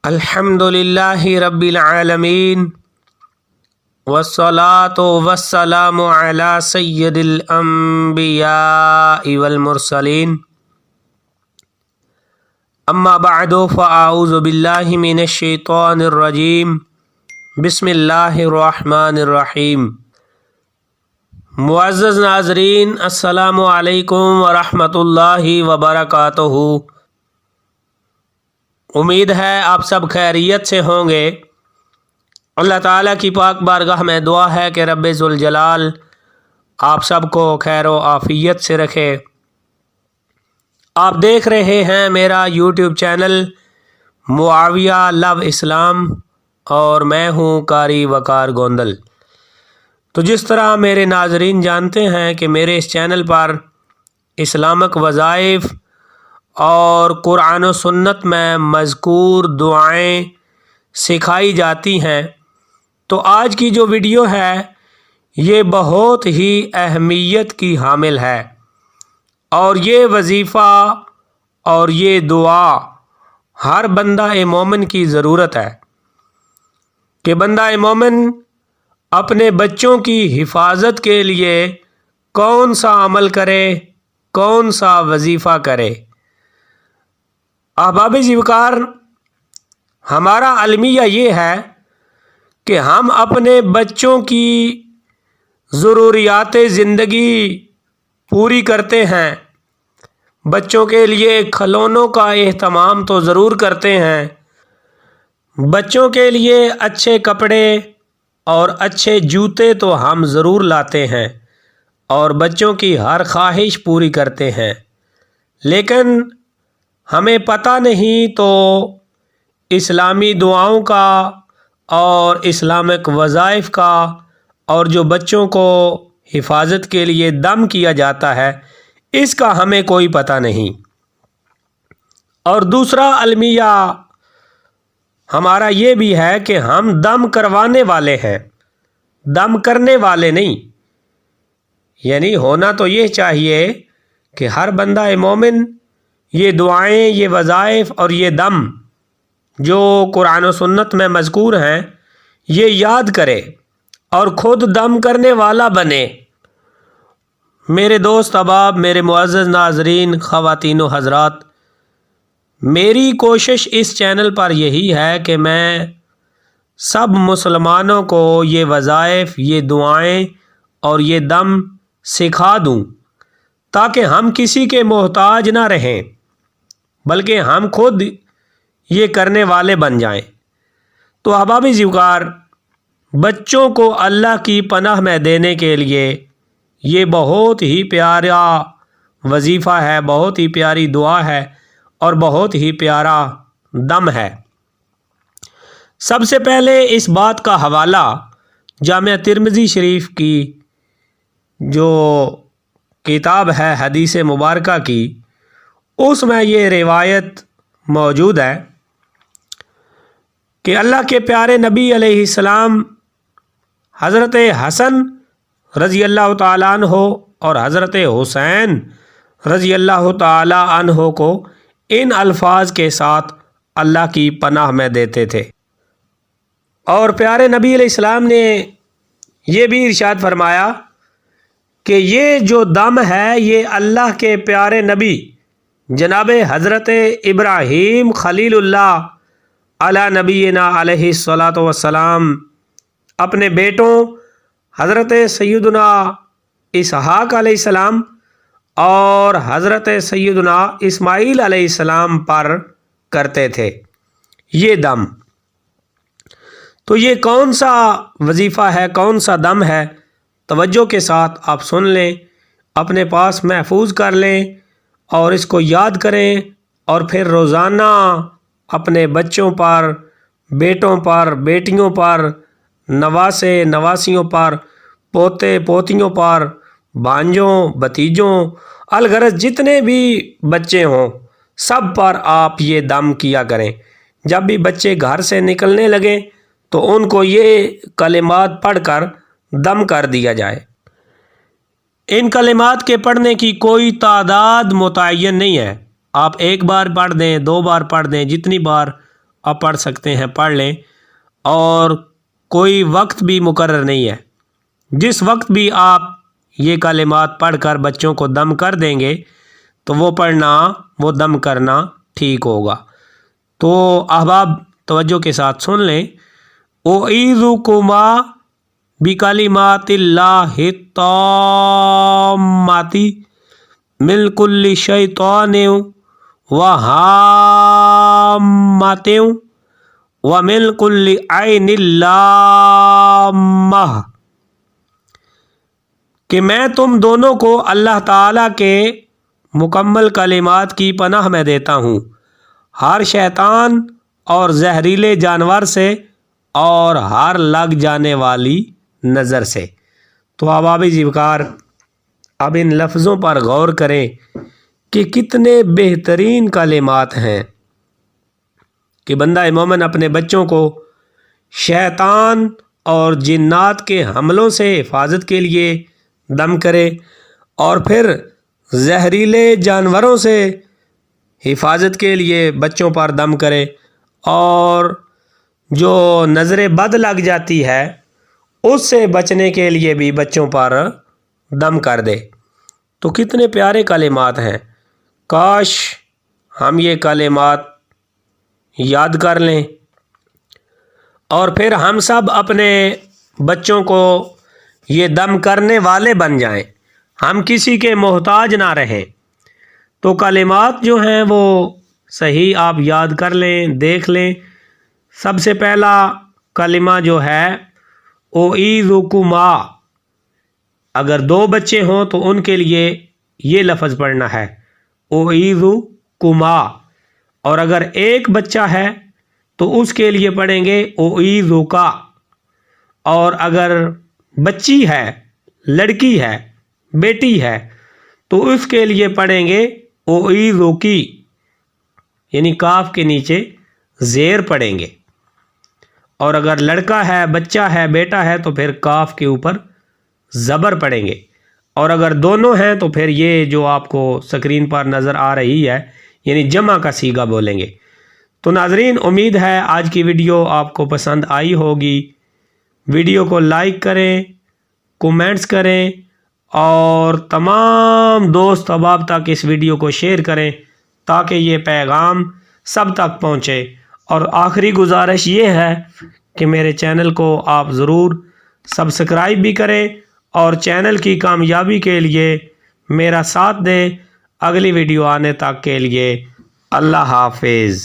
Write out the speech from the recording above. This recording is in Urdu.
الحمد للہ رب العالمین والصلاة والسلام علی سید الانبیاء والمرسلین اما بعد فاعوذ باللہ من الشیطان الرجیم بسم اللہ الرحمن الرحیم۔ معزز ناظرین، السلام علیکم ورحمۃ اللہ وبرکاتہ۔ امید ہے آپ سب خیریت سے ہوں گے۔ اللہ تعالیٰ کی پاک بارگاہ میں دعا ہے کہ رب ذوالجلال آپ سب کو خیر و عافیت سے رکھے۔ آپ دیکھ رہے ہیں میرا یوٹیوب چینل معاویہ لو اسلام اور میں ہوں قاری وقار گوندل۔ تو جس طرح میرے ناظرین جانتے ہیں کہ میرے اس چینل پر اسلامک وظائف اور قرآن و سنت میں مذکور دعائیں سکھائی جاتی ہیں، تو آج کی جو ویڈیو ہے یہ بہت ہی اہمیت کی حامل ہے، اور یہ وظیفہ اور یہ دعا ہر بندہ مومن کی ضرورت ہے کہ بندہ مومن اپنے بچوں کی حفاظت کے لیے کون سا عمل کرے، کون سا وظیفہ کرے۔ احباب وقار، ہمارا المیہ یہ ہے کہ ہم اپنے بچوں کی ضروریات زندگی پوری کرتے ہیں، بچوں کے لیے کھلونوں کا اہتمام تو ضرور کرتے ہیں، بچوں کے لیے اچھے کپڑے اور اچھے جوتے تو ہم ضرور لاتے ہیں اور بچوں کی ہر خواہش پوری کرتے ہیں، لیکن ہمیں پتہ نہیں تو اسلامی دعاؤں کا اور اسلامک وظائف کا اور جو بچوں کو حفاظت کے لیے دم کیا جاتا ہے اس کا ہمیں کوئی پتہ نہیں۔ اور دوسرا المیہ ہمارا یہ بھی ہے کہ ہم دم کروانے والے ہیں، دم کرنے والے نہیں۔ یعنی ہونا تو یہ چاہیے کہ ہر بندہ مومن یہ دعائیں، یہ وظائف اور یہ دم جو قرآن و سنت میں مذکور ہیں یہ یاد کرے اور خود دم کرنے والا بنے۔ میرے دوست احباب، میرے معزز ناظرین، خواتین و حضرات، میری کوشش اس چینل پر یہی ہے کہ میں سب مسلمانوں کو یہ وظائف، یہ دعائیں اور یہ دم سکھا دوں تاکہ ہم کسی کے محتاج نہ رہیں بلکہ ہم خود یہ کرنے والے بن جائیں۔ تو احباب وقار، بچوں کو اللہ کی پناہ میں دینے کے لیے یہ بہت ہی پیارا وظیفہ ہے، بہت ہی پیاری دعا ہے اور بہت ہی پیارا دم ہے۔ سب سے پہلے اس بات کا حوالہ جامعہ ترمذی شریف کی جو کتاب ہے حدیث مبارکہ کی، اس میں یہ روایت موجود ہے کہ اللہ کے پیارے نبی علیہ السلام حضرت حسن رضی اللہ تعالیٰ عنہ اور حضرت حسین رضی اللہ تعالیٰ عنہ کو ان الفاظ کے ساتھ اللہ کی پناہ میں دیتے تھے، اور پیارے نبی علیہ السلام نے یہ بھی ارشاد فرمایا کہ یہ جو دم ہے یہ اللہ کے پیارے نبی جناب حضرت ابراہیم خلیل اللہ علی نبینا علیہ الصلاۃ والسلام اپنے بیٹوں حضرت سیدنا اسحاق علیہ السلام اور حضرت سیدنا اسماعیل علیہ السلام پر کرتے تھے یہ دم۔ تو یہ کون سا وظیفہ ہے، کون سا دم ہے، توجہ کے ساتھ آپ سن لیں، اپنے پاس محفوظ کر لیں اور اس کو یاد کریں، اور پھر روزانہ اپنے بچوں پر، بیٹوں پر، بیٹیوں پر، نواسے نواسیوں پر، پوتے پوتیوں پر، بھانجوں بھتیجوں، الغرض جتنے بھی بچے ہوں سب پر آپ یہ دم کیا کریں۔ جب بھی بچے گھر سے نکلنے لگیں تو ان کو یہ کلمات پڑھ کر دم کر دیا جائے۔ ان کلمات کے پڑھنے کی کوئی تعداد متعین نہیں ہے، آپ ایک بار پڑھ دیں، 2 بار پڑھ دیں، جتنی بار آپ پڑھ سکتے ہیں پڑھ لیں، اور کوئی وقت بھی مقرر نہیں ہے، جس وقت بھی آپ یہ کلمات پڑھ کر بچوں کو دم کر دیں گے تو وہ دم کرنا ٹھیک ہوگا۔ تو احباب توجہ کے ساتھ سن لیں، اعیذکما بکلمات اللہ التامات من کل شیطان وہامۃ ومن کل عین لامہ، کہ میں تم دونوں کو اللہ تعالیٰ کے مکمل کلمات کی پناہ میں دیتا ہوں، ہر شیطان اور زہریلے جانور سے اور ہر لگ جانے والی نظر سے۔ تو احباب ذوقار، اب ان لفظوں پر غور کریں کہ کتنے بہترین کلمات ہیں کہ بندہ مومن اپنے بچوں کو شیطان اور جنات کے حملوں سے حفاظت کے لیے دم کرے، اور پھر زہریلے جانوروں سے حفاظت کے لیے بچوں پر دم کرے، اور جو نظر بد لگ جاتی ہے اس سے بچنے کے لیے بھی بچوں پر دم کر دے۔ تو کتنے پیارے کلمات ہیں، کاش ہم یہ کلمات یاد کر لیں اور پھر ہم سب اپنے بچوں کو یہ دم کرنے والے بن جائیں، ہم کسی کے محتاج نہ رہیں۔ تو کلمات جو ہیں وہ صحیح آپ یاد کر لیں، دیکھ لیں۔ سب سے پہلا کلمہ جو ہے اعیذکما، اگر 2 بچے ہوں تو ان کے لیے یہ لفظ پڑھنا ہے اعیذکما، اور اگر 1 بچہ ہے تو اس کے لیے پڑھیں گے اعیذکا، اور اگر بچی ہے، لڑکی ہے، بیٹی ہے، تو اس کے لیے پڑھیں گے اعیذکی، یعنی کاف کے نیچے زیر پڑھیں گے، اور اگر لڑکا ہے، بچہ ہے، بیٹا ہے تو پھر کاف کے اوپر زبر پڑھیں گے، اور اگر دونوں ہیں تو پھر یہ جو آپ کو سکرین پر نظر آ رہی ہے یعنی جمع کا صیغہ بولیں گے۔ تو ناظرین، امید ہے آج کی ویڈیو آپ کو پسند آئی ہوگی۔ ویڈیو کو لائک کریں، کومنٹس کریں، اور تمام دوست احباب تک اس ویڈیو کو شیئر کریں تاکہ یہ پیغام سب تک پہنچے۔ اور آخری گزارش یہ ہے کہ میرے چینل کو آپ ضرور سبسکرائب بھی کریں، اور چینل کی کامیابی کے لیے میرا ساتھ دیں۔ اگلی ویڈیو آنے تک کے لیے اللہ حافظ۔